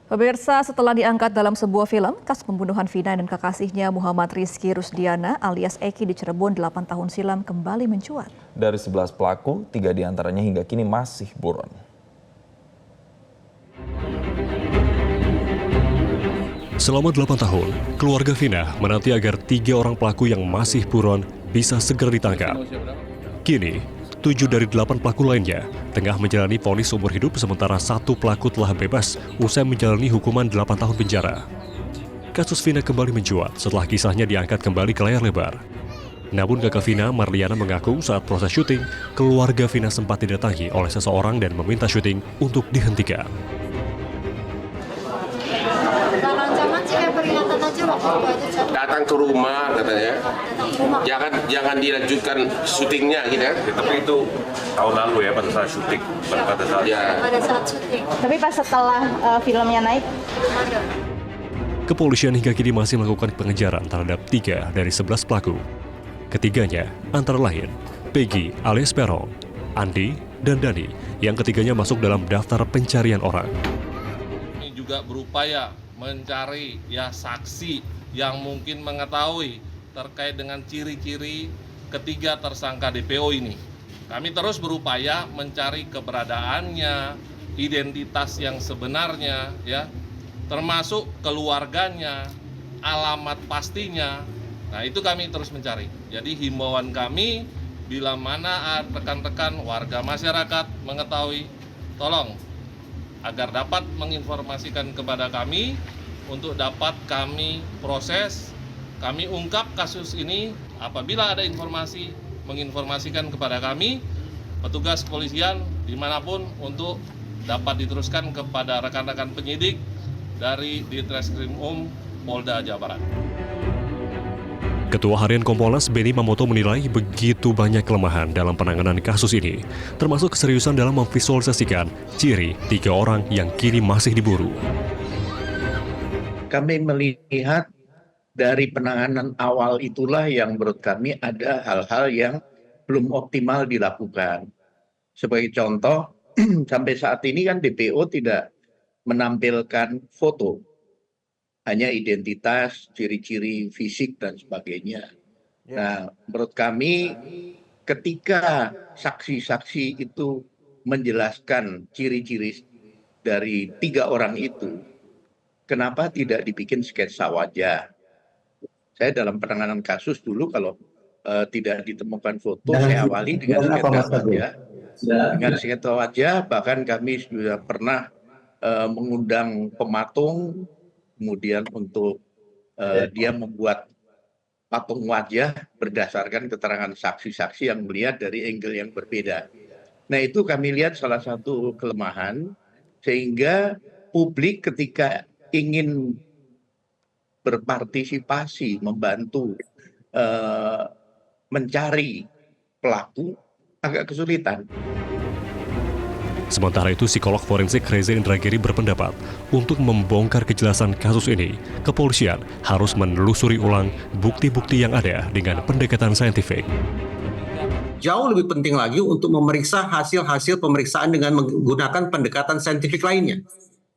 Pemirsa, setelah diangkat dalam sebuah film, kasus pembunuhan Vina dan kekasihnya Muhammad Rizky Rusdiana alias Eki di Cirebon 8 tahun silam kembali mencuat. Dari 11 pelaku, 3 diantaranya hingga kini masih buron. Selama 8 tahun, keluarga Vina menanti agar 3 orang pelaku yang masih buron bisa segera ditangkap. Kini, 7 dari 8 pelaku lainnya tengah menjalani vonis seumur hidup sementara 1 pelaku telah bebas usai menjalani hukuman 8 tahun penjara. Kasus Vina kembali mencuat setelah kisahnya diangkat kembali ke layar lebar. Namun kakak Vina, Marliana, mengaku saat proses syuting, keluarga Vina sempat didatangi oleh seseorang dan meminta syuting untuk dihentikan. Jangan-jangan sih kayak peringatan aja waktu itu aja. Datang ke rumah katanya, jangan dilanjutkan syutingnya gitu ya. Tapi itu tahun lalu ya pada saat syuting, pada saat Pada saat syuting. Tapi pas setelah filmnya naik, Ada. Kepolisian hingga kini masih melakukan pengejaran terhadap 3 dari 11 pelaku. Ketiganya antara lain Peggy alias Peron, Andi, dan Dani, yang ketiganya masuk dalam daftar pencarian orang. Kami juga berupaya mencari saksi yang mungkin mengetahui terkait dengan ciri-ciri ketiga tersangka DPO ini. Kami terus berupaya mencari keberadaannya, identitas yang sebenarnya, termasuk keluarganya, alamat pastinya. Nah, itu kami terus mencari. Jadi himbauan kami, bila mana rekan-rekan warga masyarakat mengetahui, tolong agar dapat menginformasikan kepada kami untuk dapat kami proses, kami ungkap kasus ini. Apabila ada informasi, menginformasikan kepada kami, petugas kepolisian dimanapun, untuk dapat diteruskan kepada rekan-rekan penyidik dari Ditreskrimum Polda Jawa Barat. Ketua Harian Kompolnas Benny Mamoto menilai begitu banyak kelemahan dalam penanganan kasus ini, termasuk keseriusan dalam memvisualisasikan ciri 3 orang yang kini masih diburu. Kami melihat dari penanganan awal itulah yang menurut kami ada hal-hal yang belum optimal dilakukan. Sebagai contoh, sampai saat ini kan DPO tidak menampilkan foto, hanya identitas, ciri-ciri fisik, dan sebagainya. Nah, menurut kami ketika saksi-saksi itu menjelaskan ciri-ciri dari 3 orang itu, kenapa tidak dibikin sketsa wajah? Saya dalam penanganan kasus dulu kalau tidak ditemukan foto, saya awali dengan sketsa wajah. Dengan sketsa wajah, bahkan kami sudah pernah mengundang pematung, kemudian untuk dia membuat patung wajah berdasarkan keterangan saksi-saksi yang melihat dari angle yang berbeda. Nah, itu kami lihat salah satu kelemahan, sehingga publik ketika ingin berpartisipasi, membantu mencari pelaku, agak kesulitan. Sementara itu, psikolog forensik Reza Indragiri berpendapat untuk membongkar kejelasan kasus ini, kepolisian harus menelusuri ulang bukti-bukti yang ada dengan pendekatan saintifik. Jauh lebih penting lagi untuk memeriksa hasil-hasil pemeriksaan dengan menggunakan pendekatan saintifik lainnya.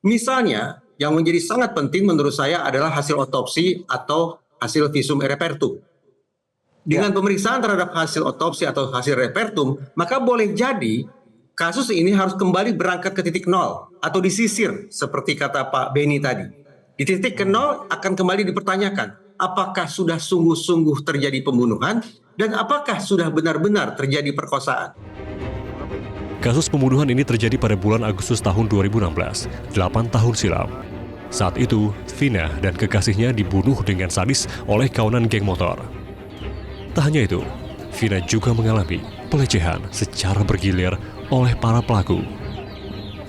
Misalnya, yang menjadi sangat penting menurut saya adalah hasil otopsi atau hasil visum et repertum. Dengan pemeriksaan terhadap hasil otopsi atau hasil repertum, maka boleh jadi kasus ini harus kembali berangkat ke titik nol atau disisir seperti kata Pak Benny tadi. Di titik ke nol akan kembali dipertanyakan apakah sudah sungguh-sungguh terjadi pembunuhan dan apakah sudah benar-benar terjadi perkosaan. Kasus pembunuhan ini terjadi pada bulan Agustus tahun 2016, 8 tahun silam. Saat itu, Vina dan kekasihnya dibunuh dengan sadis oleh kawanan geng motor. Tak hanya itu, Vina juga mengalami pelecehan secara bergilir oleh para pelaku.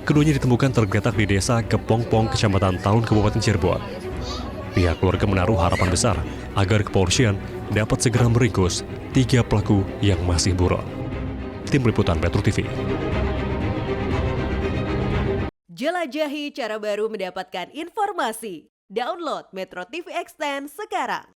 Keduanya ditemukan tergeletak di desa Kepongpong, Kecamatan Taun, Kabupaten Cirebon. Pihak keluarga menaruh harapan besar agar kepolisian dapat segera meringkus 3 pelaku yang masih buron. Tim Liputan Metro TV. Jelajahi cara baru mendapatkan informasi. Download Metro TV Extend sekarang.